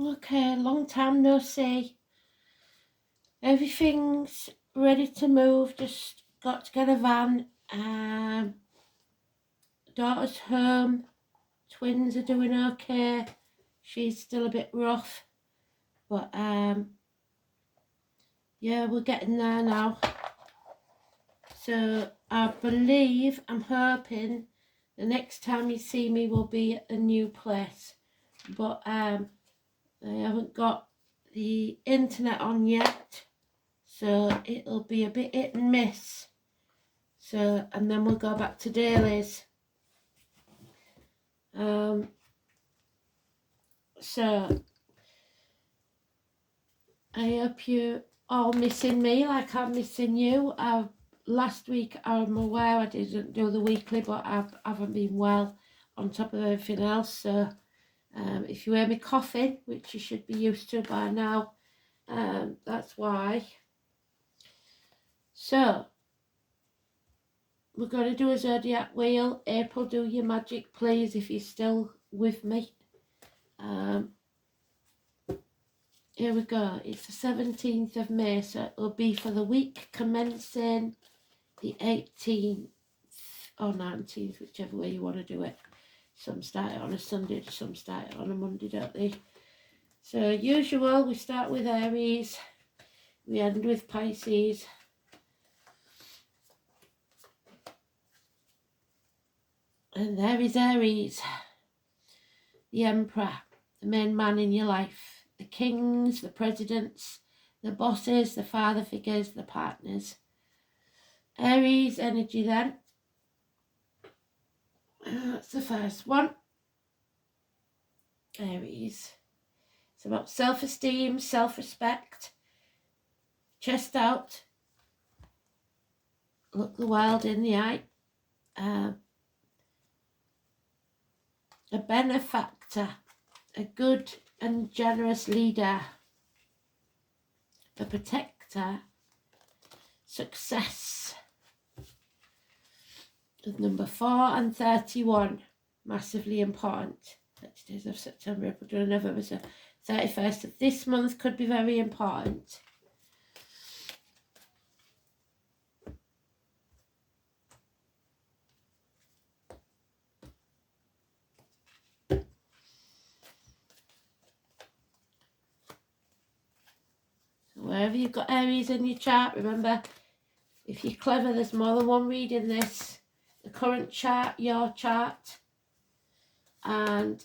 Okay, long time no see. Everything's ready to move. Just got to get a van. Daughter's home. Twins are doing okay. She's still a bit rough, but yeah, we're getting there now. So I believe, I'm hoping the next time you see me will be at a new place, but I haven't got the internet on yet, so it'll be a bit hit and miss. So, and then we'll go back to dailies. So I hope you all missing me like I'm missing you. Last week, I'm aware I didn't do the weekly, but I haven't been well on top of everything else. So if you hear me coughing, which you should be used to by now, that's why. So we're going to do a zodiac wheel. April, do your magic, please, if you're still with me. Here we go. It's the 17th of May, so it'll be for the week commencing the 18th or 19th, whichever way you want to do it. Some start it on a Sunday, some start it on a Monday, don't they? So usual, we start with Aries, we end with Pisces. And there is Aries, the Emperor, the main man in your life, the kings, the presidents, the bosses, the father figures, the partners. Aries energy then. That's the first one. Aries. It's about self-esteem, self-respect, chest out, look the world in the eye. A benefactor, a good and generous leader, a protector, success. Number 4 and 31, massively important. 30 days of September, April, June, November, so 31st of this month could be very important. So wherever you've got Aries in your chart, remember, if you're clever, there's more than one reading this. The current chart, your chart, and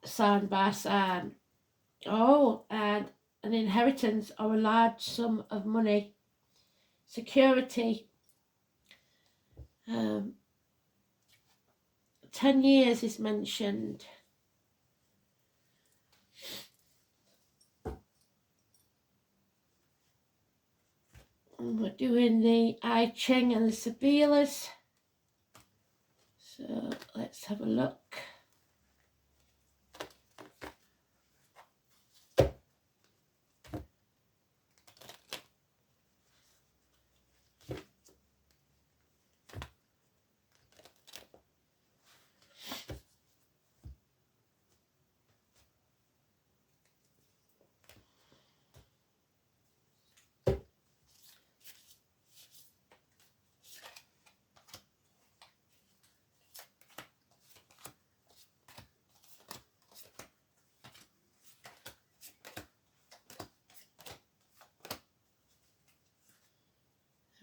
sign by sign. Oh, and an inheritance or a large sum of money. Security. 10 years is mentioned. And we're doing the I Ching and the Sabilas. So let's have a look.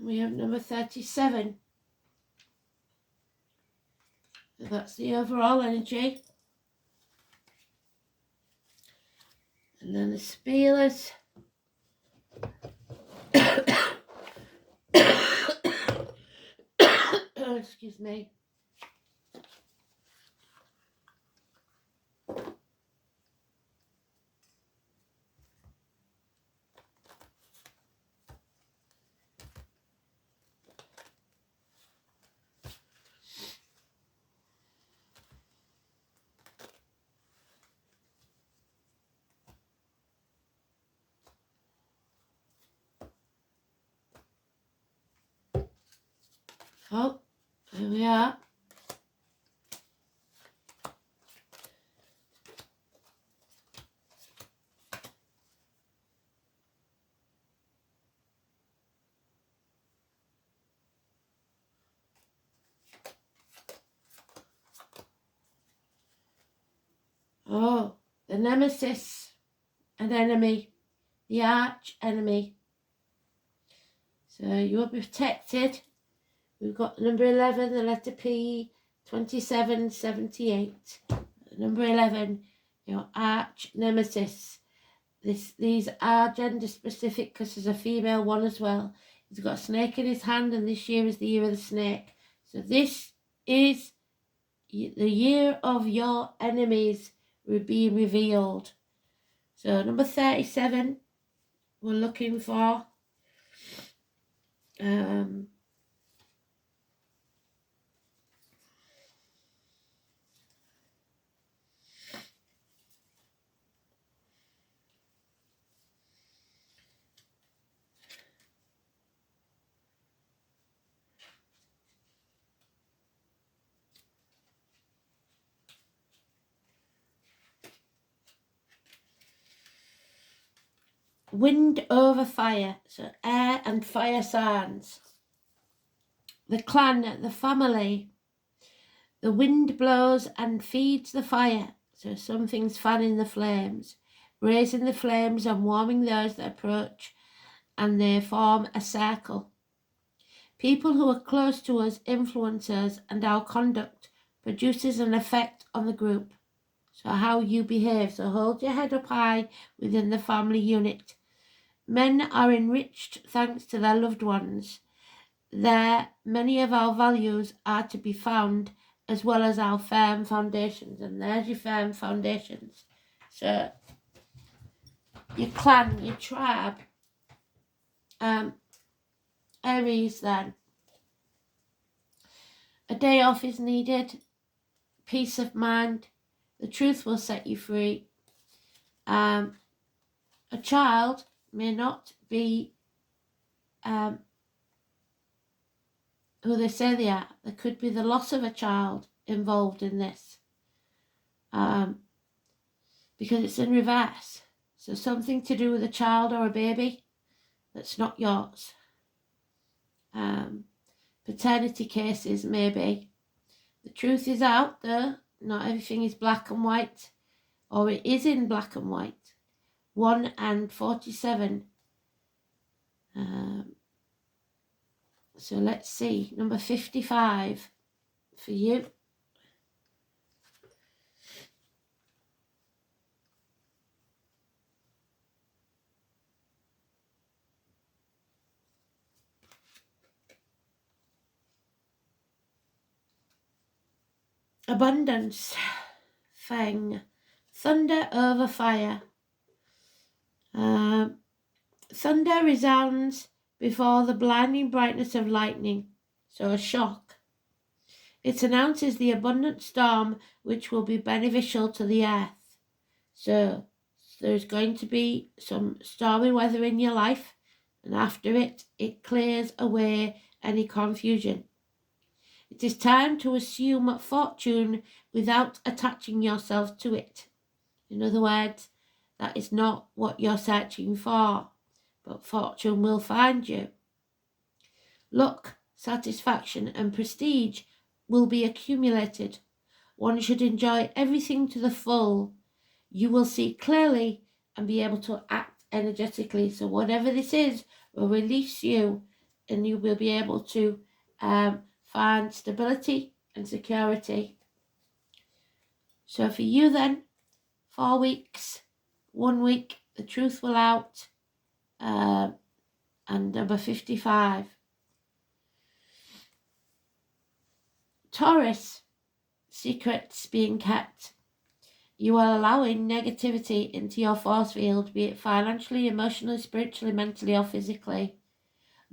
We have number 37. So that's the overall energy. And then the Spielers. Oh, excuse me. Oh, here we are. Oh, the nemesis, an enemy, the arch enemy. So you will be protected. We've got number 11, the letter P, 2778. Number 11, your arch nemesis. These are gender specific because there's a female one as well. He's got a snake in his hand, and this year is the year of the snake. So this is the year of your enemies being revealed. So number 37, we're looking for wind over fire, so air and fire signs. The clan, the family, the wind blows and feeds the fire, so something's fanning the flames, raising the flames and warming those that approach, and they form a circle. People who are close to us influence us, and our conduct produces an effect on the group. So how you behave, so hold your head up high within the family unit. Men are enriched thanks to their loved ones. There, many of our values are to be found, as well as our firm foundations. And there's your firm foundations. So, your clan, your tribe. Aries then. A day off is needed. Peace of mind. The truth will set you free. A child may not be who they say they are. There could be the loss of a child involved in this, because it's in reverse. So something to do with a child or a baby that's not yours. Paternity cases, maybe. The truth is out there. Not everything is black and white, or it is in black and white. 1 and 47. So let's see, number 55 for you. Abundance, Feng, thunder over fire. Thunder resounds before the blinding brightness of lightning, so a shock. It announces the abundant storm which will be beneficial to the earth. So there's going to be some stormy weather in your life, and after it, it clears away any confusion. It is time to assume fortune without attaching yourself to it. In other words, that is not what you're searching for, but fortune will find you. Luck, satisfaction, and prestige will be accumulated. One should enjoy everything to the full. You will see clearly and be able to act energetically. So whatever this is will release you, and you will be able to find stability and security. So for you then, 4 weeks, 1 week, the truth will out, and number 55. Taurus, secrets being kept. You are allowing negativity into your force field, be it financially, emotionally, spiritually, mentally, or physically.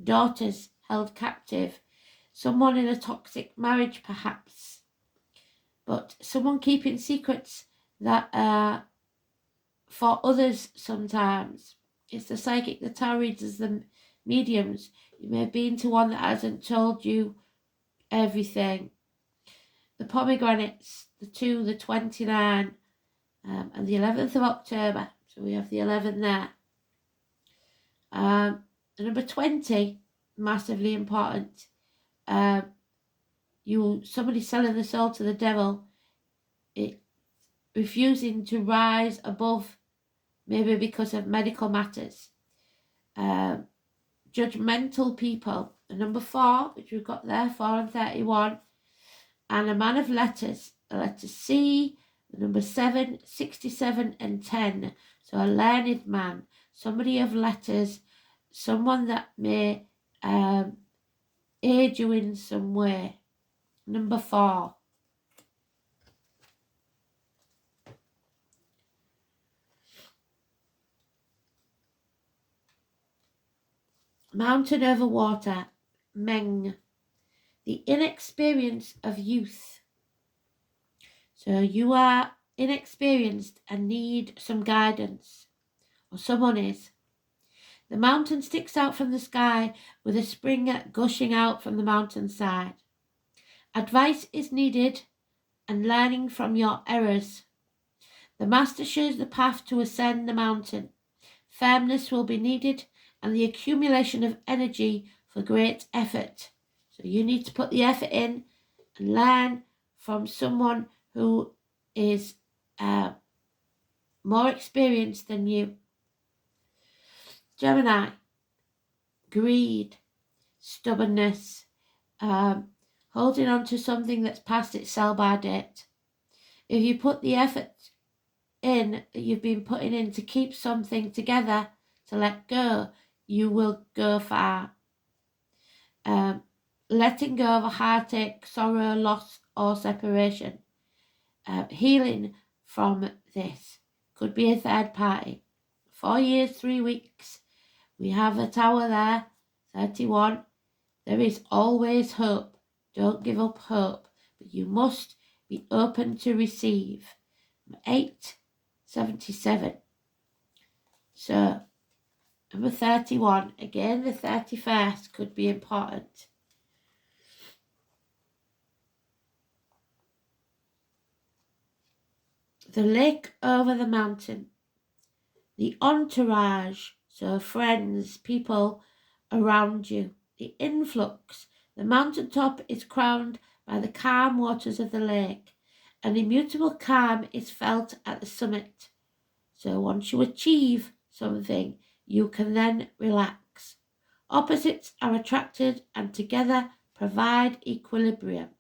Daughters held captive. Someone in a toxic marriage, perhaps. But someone keeping secrets that are for others sometimes. It's the psychic, the tarot readers, the mediums. You may have been to one that hasn't told you everything. The pomegranates, the 2, the 29, and the 11th of October. So we have the 11 there. The number 20, massively important. Somebody selling the soul to the devil. It refusing to rise above, maybe because of medical matters. Judgmental people. The number 4, which we've got there, 4 and 31, and a man of letters, the letter C, the number 7, 67 and 10. So a learned man, somebody of letters, someone that may aid you in some way. Number 4. Mountain over water, Meng. The inexperience of youth. So you are inexperienced and need some guidance, or someone is. The mountain sticks out from the sky with a spring gushing out from the mountainside. Advice is needed and learning from your errors. The master shows the path to ascend the mountain. Firmness will be needed and the accumulation of energy for great effort. So you need to put the effort in and learn from someone who is more experienced than you. Gemini, greed, stubbornness, holding on to something that's past its sell-by date. If you put the effort in that you've been putting in to keep something together, to let go, you will go far. Letting go of a heartache, sorrow, loss or separation. Healing from this. Could be a third party. 4 years, 3 weeks. We have a tower there, 31. There is always hope. Don't give up hope, but you must be open to receive. 8, 77. So, number 31. Again, the 31st could be important. The lake over the mountain. The entourage, so friends, people around you. The influx. The mountaintop is crowned by the calm waters of the lake. An immutable calm is felt at the summit. So once you achieve something, you can then relax. Opposites are attracted and together provide equilibrium.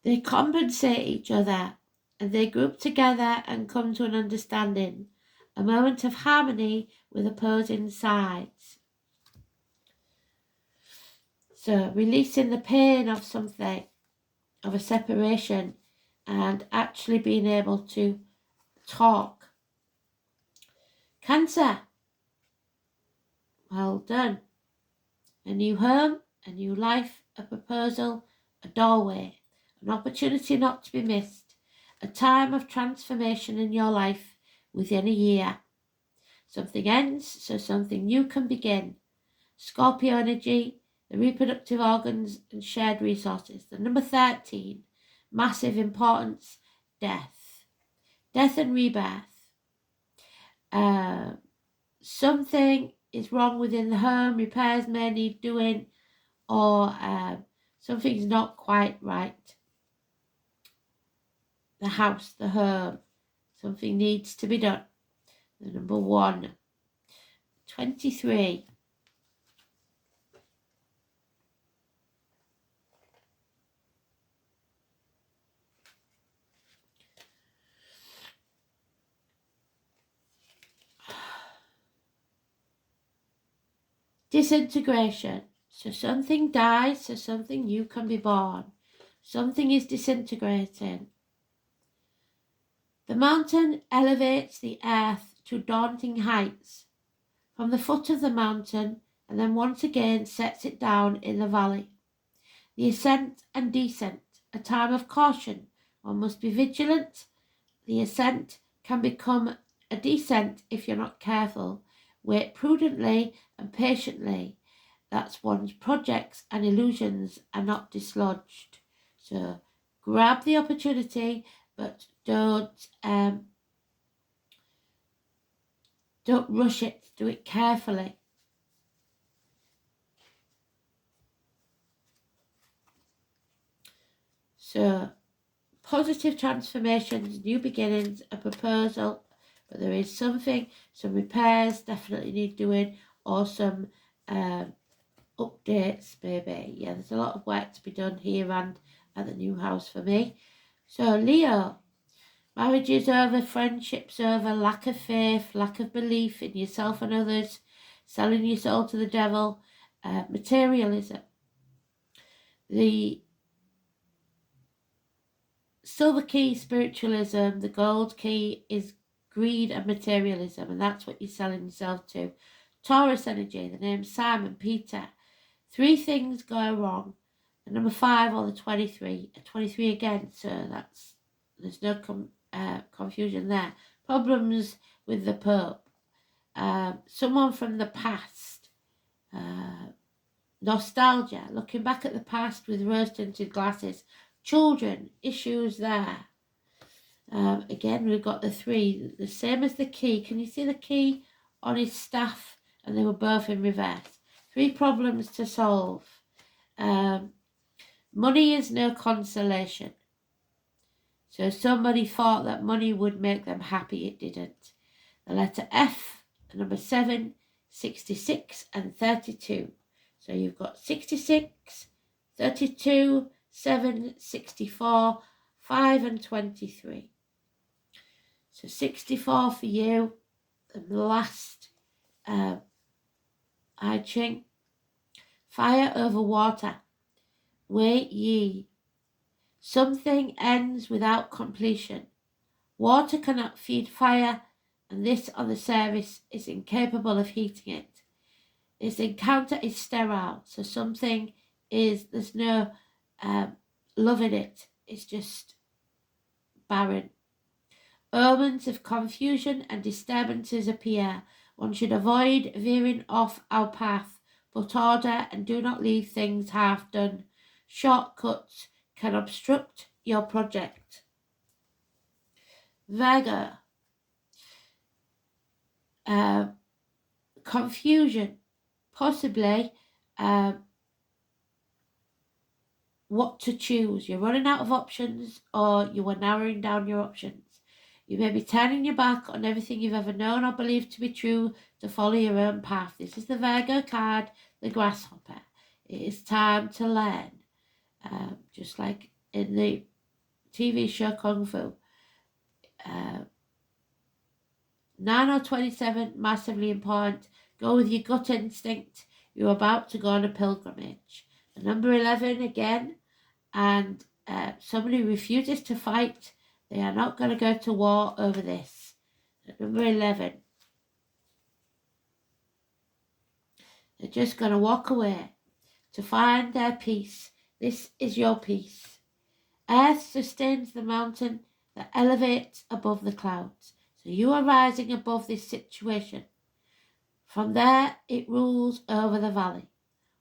They compensate each other and they group together and come to an understanding, a moment of harmony with opposing sides. So releasing the pain of something, of a separation, and actually being able to talk. Cancer. Well done. A new home, a new life, a proposal, a doorway, an opportunity not to be missed, a time of transformation in your life within a year. Something ends, so something new can begin. Scorpio energy, the reproductive organs and shared resources. The number 13, massive importance, death. Death and rebirth. Something is wrong within the home, repairs may need doing, or something's not quite right. The house, the home, something needs to be done. The number 1, 23. Disintegration. So something dies, so something new can be born. Something is disintegrating. The mountain elevates the earth to daunting heights from the foot of the mountain and then once again sets it down in the valley. The ascent and descent, a time of caution. One must be vigilant. The ascent can become a descent if you're not careful. Wait prudently and patiently. That's one's projects and illusions are not dislodged. So grab the opportunity, but don't rush it. Do it carefully. So positive transformations, new beginnings, a proposal, but there is some repairs definitely need doing, or some updates maybe. Yeah, there's a lot of work to be done here and at the new house for me. So Leo, marriage is over, friendships over, lack of faith, lack of belief in yourself and others, selling your soul to the devil, materialism. The silver key, spiritualism. The gold key is greed and materialism, and that's what you're selling yourself to. Taurus energy, the name Simon Peter. 3 things go wrong. The number 5 or the 23. 23 again, so there's no confusion there. Problems with the Pope. Someone from the past. Nostalgia, looking back at the past with rose-tinted glasses. Children, issues there. Again, we've got the 3, the same as the key. Can you see the key on his staff? And they were both in reverse. 3 problems to solve. Money is no consolation. So somebody thought that money would make them happy. It didn't. The letter F, the number 7, 66 and 32. So you've got 66, 32, 7, 64, 5 and 23. So 64 for you. And the last I Ching. Fire over water. Wait ye. Something ends without completion. Water cannot feed fire, and this on the surface is incapable of heating it. Its encounter is sterile, so there's no love in it. It's just barren. Omens of confusion and disturbances appear. One should avoid veering off our path. Put order and do not leave things half done. Shortcuts can obstruct your project. Virgo. Confusion. Possibly what to choose. You're running out of options, or you are narrowing down your options. You may be turning your back on everything you've ever known or believed to be true to follow your own path. This is the Virgo card, the grasshopper. It is time to learn. Just like in the TV show Kung Fu. 9 or 27, massively important. Go with your gut instinct. You're about to go on a pilgrimage. The number 11 again, and somebody refuses to fight. They are not going to go to war over this. At number 11. They're just going to walk away to find their peace. This is your peace. Earth sustains the mountain that elevates above the clouds. So you are rising above this situation. From there, it rules over the valley.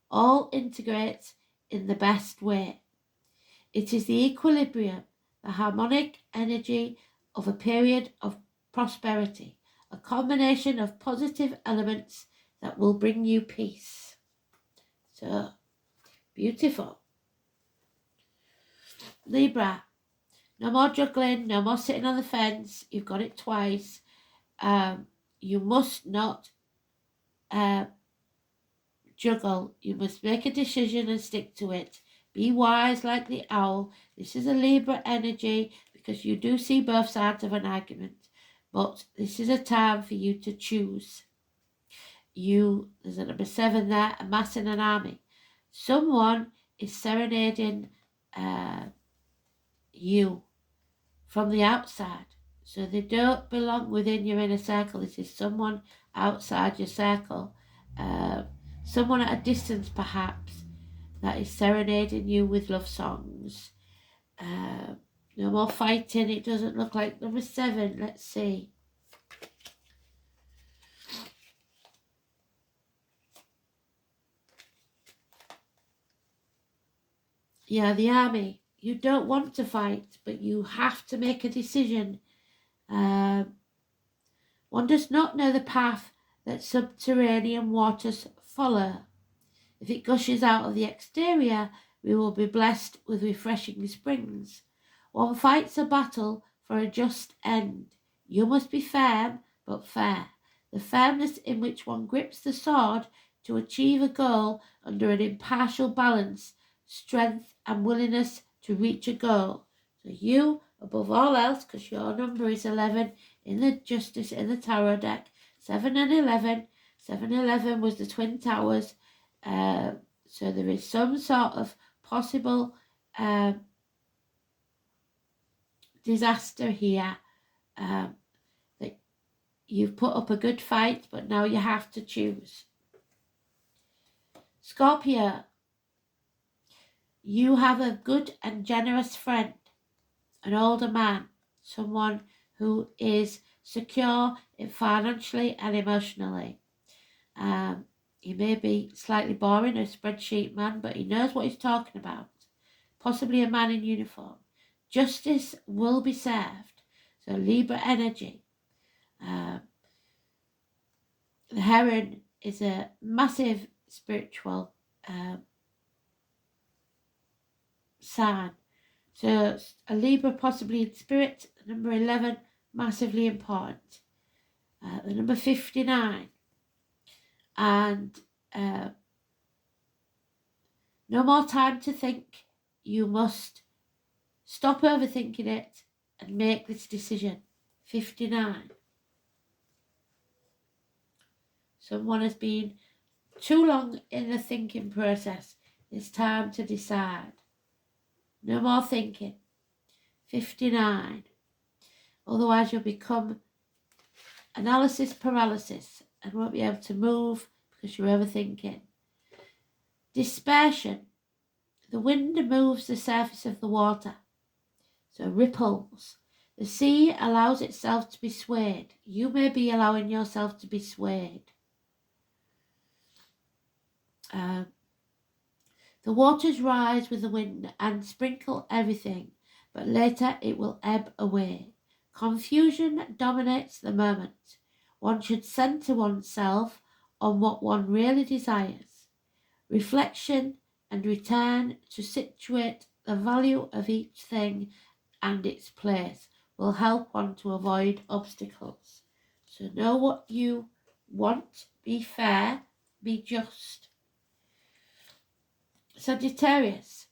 All integrates in the best way. It is the equilibrium, the harmonic energy of a period of prosperity, a combination of positive elements that will bring you peace. So, beautiful. Libra, no more juggling, no more sitting on the fence. You've got it twice. You must not juggle. You must make a decision and stick to it. Be wise like the owl. This is a Libra energy because you do see both sides of an argument. But this is a time for you to choose. There's a number 7 there, amassing an army. Someone is serenading you from the outside. So they don't belong within your inner circle. This is someone outside your circle. Someone at a distance perhaps that is serenading you with love songs. No more fighting. It doesn't look like. Number 7, let's see. Yeah, the army. You don't want to fight, but you have to make a decision. One does not know the path that subterranean waters follow. If it gushes out of the exterior, we will be blessed with refreshing springs. One fights a battle for a just end. You must be firm, but fair. The firmness in which one grips the sword to achieve a goal under an impartial balance, strength and willingness to reach a goal. So you, above all else, because your number is 11 in the Justice in the Tarot deck, 7 and 11. 7-11 was the Twin Towers. So there is some sort of possible disaster here, that you've put up a good fight, but now you have to choose. Scorpio, you have a good and generous friend, an older man, someone who is secure financially and emotionally. He may be slightly boring, a spreadsheet man, but he knows what he's talking about. Possibly a man in uniform. Justice will be served. So Libra energy. The Heron is a massive spiritual sign. So a Libra possibly in spirit. The number 11, massively important. The number 59. And no more time to think. You must stop overthinking it and make this decision. 59. Someone has been too long in the thinking process. It's time to decide. No more thinking. 59. Otherwise you'll become analysis paralysis and won't be able to move because you're overthinking. Dispersion. The wind moves the surface of the water. So ripples. The sea allows itself to be swayed. You may be allowing yourself to be swayed. The waters rise with the wind and sprinkle everything, but later it will ebb away. Confusion dominates the moment. One should centre oneself on what one really desires. Reflection and return to situate the value of each thing and its place will help one to avoid obstacles. So know what you want, be fair, be just. Sagittarius,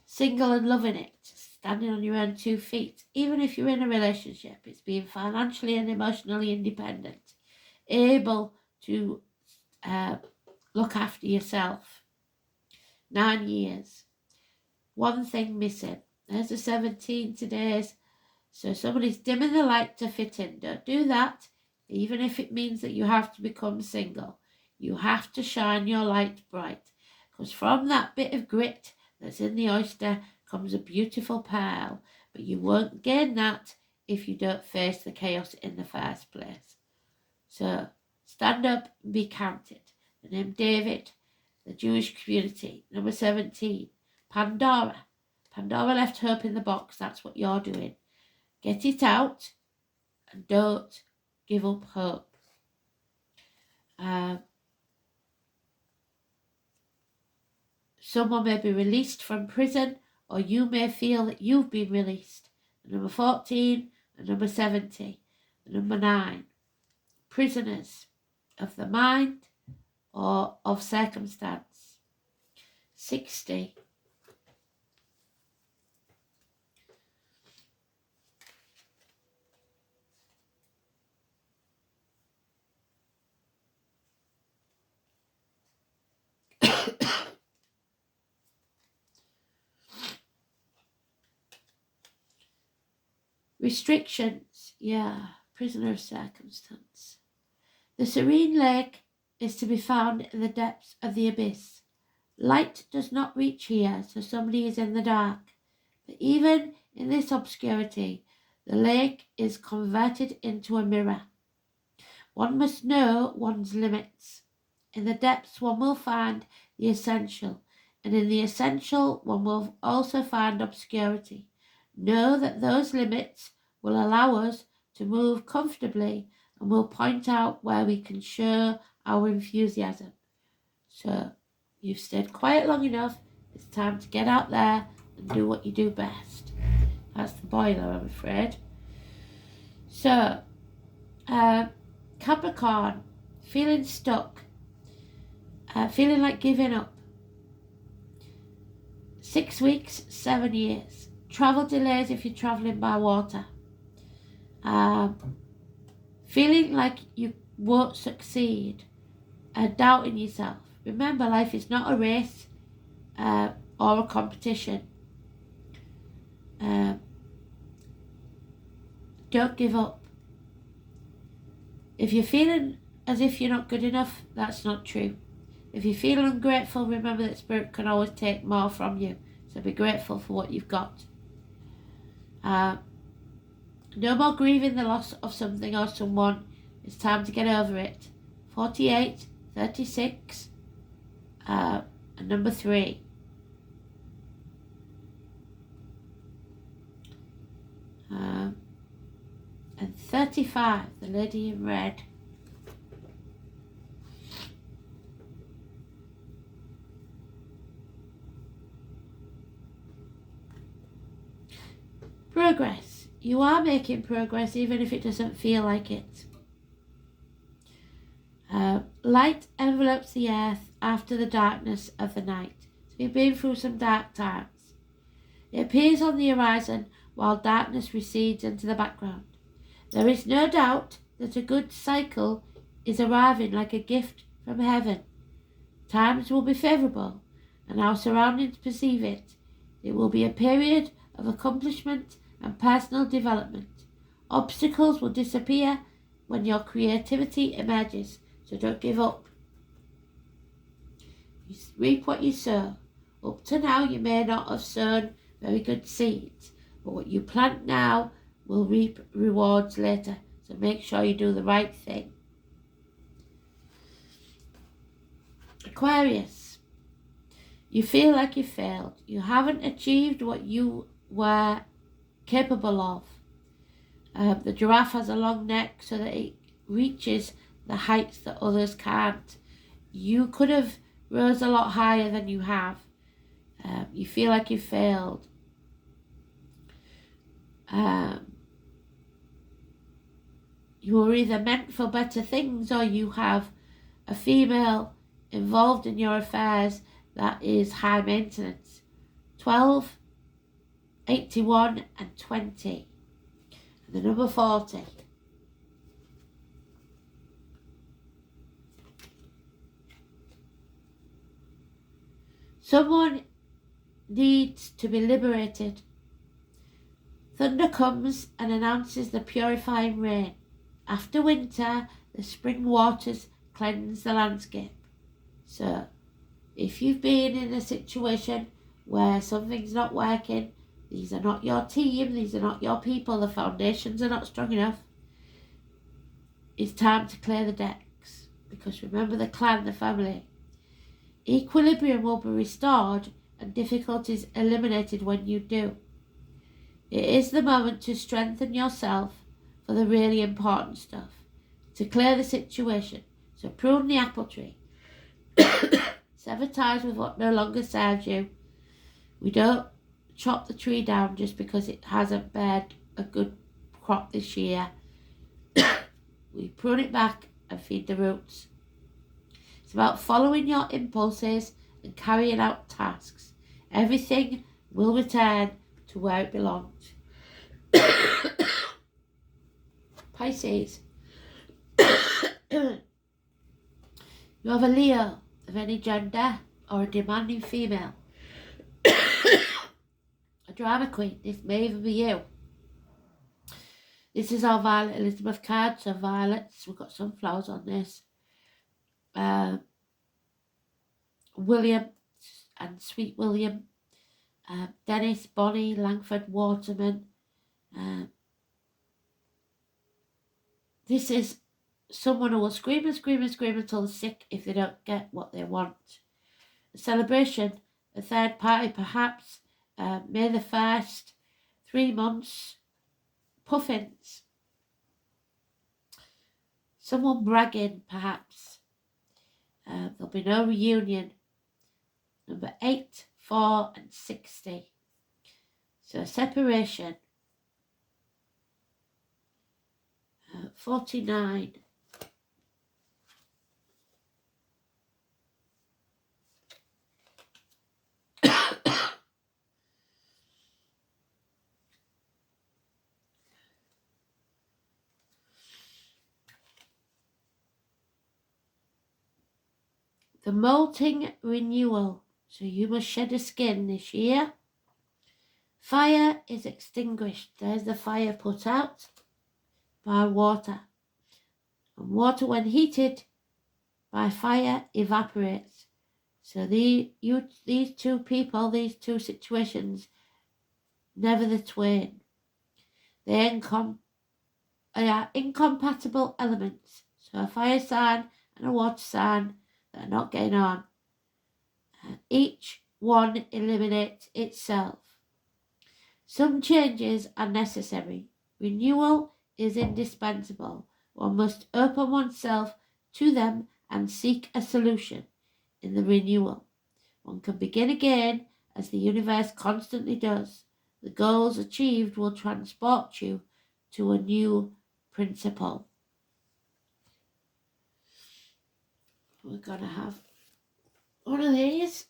single and loving it, standing on your own 2 feet. Even if you're in a relationship, it's being financially and emotionally independent, able to look after yourself. 9 years. One thing missing. There's a 17 today's. So somebody's dimming the light to fit in. Don't do that, even if it means that you have to become single. You have to shine your light bright. Because from that bit of grit that's in the oyster comes a beautiful pearl. But you won't gain that if you don't face the chaos in the first place. So stand up and be counted. The name David, the Jewish community. Number 17, Pandora. Pandora left hope in the box. That's what you're doing. Get it out and don't give up hope. Someone may be released from prison, or you may feel that you've been released. The number 14 and number 70. The number 9. Prisoners of the mind or of circumstance. 60. Restrictions, prisoner of circumstance. The serene lake is to be found in the depths of the abyss. Light does not reach here, so somebody is in the dark. But even in this obscurity, the lake is converted into a mirror. One must know one's limits. In the depths one will find the essential, and in the essential one will also find obscurity. Know that those limits will allow us to move comfortably and will point out where we can show our enthusiasm. So you've stayed quiet long enough. It's time to get out there and do what you do best. That's the boiler, I'm afraid. So, Capricorn, feeling stuck, feeling like giving up. 6 weeks, 7 years. Travel delays if you're travelling by water. Feeling like you won't succeed. Doubting yourself. Remember, life is not a race or a competition. Don't give up. If you're feeling as if you're not good enough, that's not true. If you feel ungrateful, remember that Spirit can always take more from you. So be grateful for what you've got. No more grieving the loss of something or someone. It's time to get over it. 48, 36, and number 3. And 35, the lady in red. Progress. You are making progress even if it doesn't feel like it. Light envelopes the earth after the darkness of the night. So you've been through some dark times. It appears on the horizon while darkness recedes into the background. There is no doubt that a good cycle is arriving like a gift from heaven. Times will be favourable, and our surroundings perceive it. It will be a period of accomplishment and personal development. Obstacles will disappear when your creativity emerges, so don't give up. You reap what you sow. Up to now, you may not have sown very good seeds, but what you plant now will reap rewards later, so make sure you do the right thing. Aquarius, you feel like you failed. You haven't achieved what you were capable of. The giraffe has a long neck so that it reaches the heights that others can't. You could have rose a lot higher than you have. You feel like you failed. You were either meant for better things, or you have a female involved in your affairs that is high maintenance. 12, 81 and 20. And the number 40. Someone needs to be liberated. Thunder comes and announces the purifying rain. After winter, the spring waters cleanse the landscape. So, if you've been in a situation where something's not working, these are not your team, these are not your people, the foundations are not strong enough, it's time to clear the decks. Because remember the clan, the family. Equilibrium will be restored and difficulties eliminated when you do. It is the moment to strengthen yourself for the really important stuff, to clear the situation. So prune the apple tree. Sever ties with what no longer serves you. We don't chop the tree down just because it hasn't bared a good crop this year. We prune it back and feed the roots. It's about following your impulses and carrying out tasks. Everything will return to where it belongs. Pisces. You have a Leo of any gender or a demanding female. A drama queen. This may even be you. This is our Violet Elizabeth card. So violets, we've got sunflowers on this. William and Sweet William. Dennis, Bonnie, Langford, Waterman. This is someone who will scream and scream and scream until they're sick if they don't get what they want. A celebration, a third party perhaps, May the 1st, 3 months, puffins. Someone bragging perhaps. There'll be no reunion. Number 8, 4 and 60. So separation. 49. The molting renewal. So you must shed a skin this year. Fire is extinguished. There's the fire put out by water. And water, when heated by fire, evaporates. So these two people, these two situations, never the twain. They are incompatible elements. So a fire sign and a water sign that are not getting on. Each one eliminates itself. Some changes are necessary. Renewal is indispensable. One must open oneself to them and seek a solution in the renewal. One can begin again as the universe constantly does. The goals achieved will transport you to a new principle. We're going to have one of these.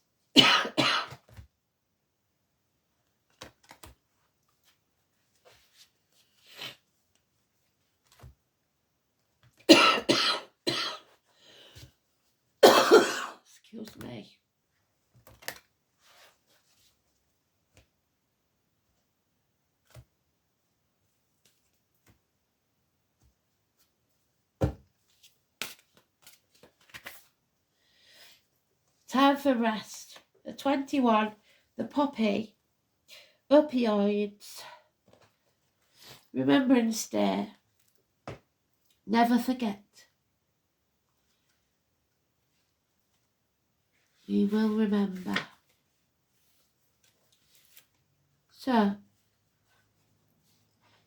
Excuse me. Time for rest. The 21, the poppy, opioids, remember and stay, never forget. We will remember. So,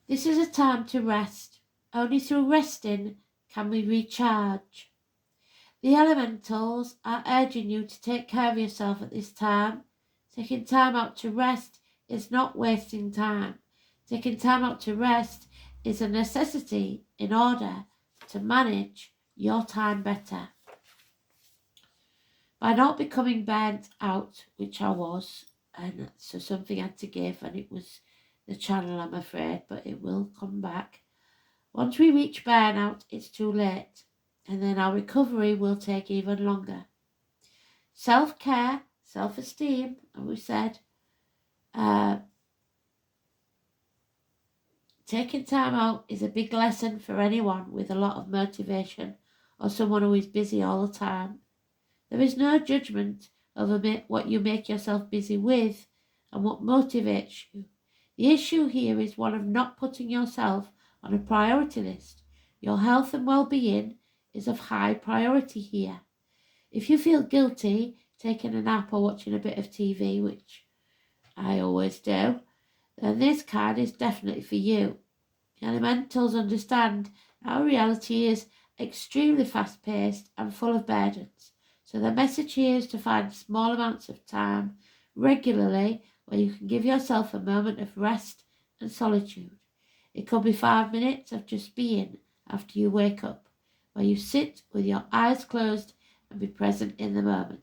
this is a time to rest. Only through resting can we recharge. The elementals are urging you to take care of yourself at this time. Taking time out to rest is not wasting time. Taking time out to rest is a necessity in order to manage your time better. By not becoming burnt out, which I was, and so something had to give, and it was the channel, I'm afraid, but it will come back. Once we reach burnout, it's too late, and then our recovery will take even longer. Self-care, self-esteem, and we said, taking time out is a big lesson for anyone with a lot of motivation or someone who is busy all the time. There is no judgment over what you make yourself busy with and what motivates you. The issue here is one of not putting yourself on a priority list. Your health and well-being is of high priority here. If you feel guilty taking a nap or watching a bit of TV, which I always do, then this card is definitely for you. The elementals understand our reality is extremely fast-paced and full of burdens. So the message here is to find small amounts of time regularly where you can give yourself a moment of rest and solitude. It could be 5 minutes of just being after you wake up, where you sit with your eyes closed and be present in the moment.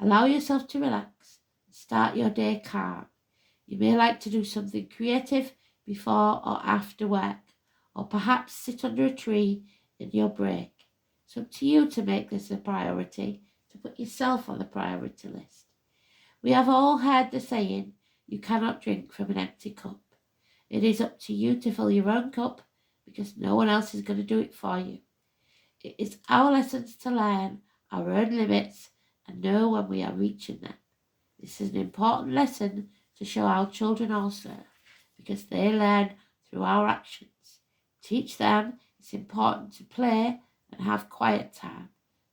Allow yourself to relax and start your day calm. You may like to do something creative before or after work, or perhaps sit under a tree in your break. It's up to you to make this a priority, to put yourself on the priority list. We have all heard the saying, you cannot drink from an empty cup. It is up to you to fill your own cup because no one else is going to do it for you. It is our lessons to learn our own limits and know when we are reaching them. This is an important lesson to show our children also, because they learn through our actions. Teach them it's important to play and have quiet time,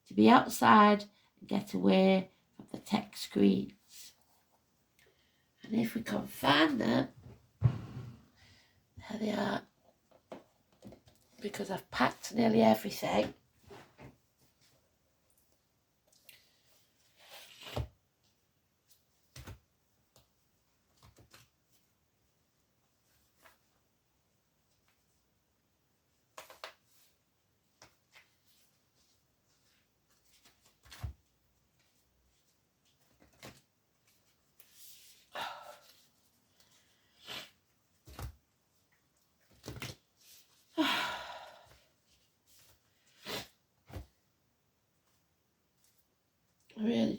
to be outside and get away from the tech screens. And if we can find them, there they are, because I've packed nearly everything.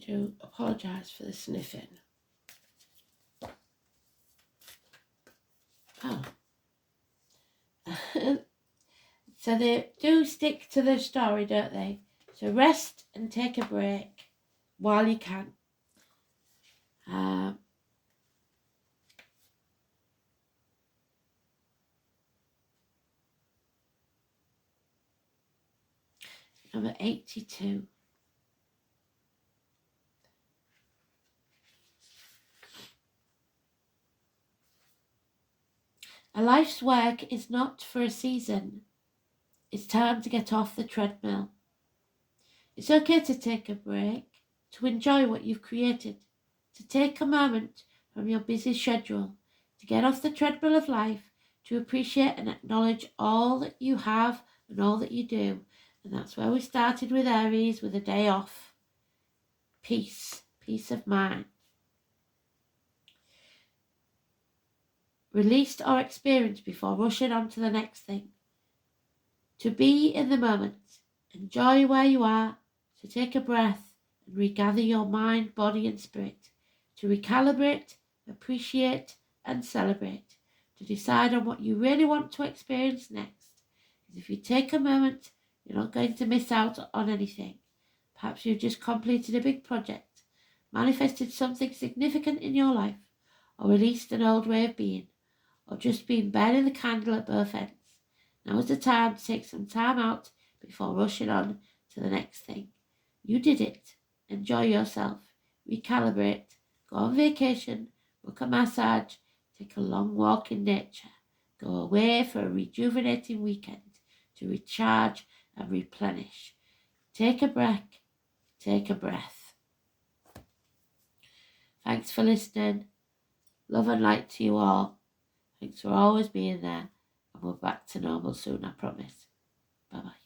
do apologise for the sniffing. Oh. So they do stick to the story, don't they? So rest and take a break while you can. Number 82. A life's work is not for a season. It's time to get off the treadmill. It's okay to take a break, to enjoy what you've created, to take a moment from your busy schedule, to get off the treadmill of life, to appreciate and acknowledge all that you have and all that you do. And that's where we started with Aries, with a day off. Peace of mind. Released or experienced before rushing on to the next thing. To be in the moment, enjoy where you are, to take a breath and regather your mind, body and spirit, to recalibrate, appreciate and celebrate, to decide on what you really want to experience next. Because if you take a moment, you're not going to miss out on anything. Perhaps you've just completed a big project, manifested something significant in your life, or released an old way of being, or just been burning the candle at both ends. Now is the time to take some time out before rushing on to the next thing. You did it. Enjoy yourself. Recalibrate. Go on vacation. Book a massage. Take a long walk in nature. Go away for a rejuvenating weekend to recharge and replenish. Take a break. Take a breath. Thanks for listening. Love and light to you all. Thanks for always being there. And we're back to normal soon, I promise. Bye-bye.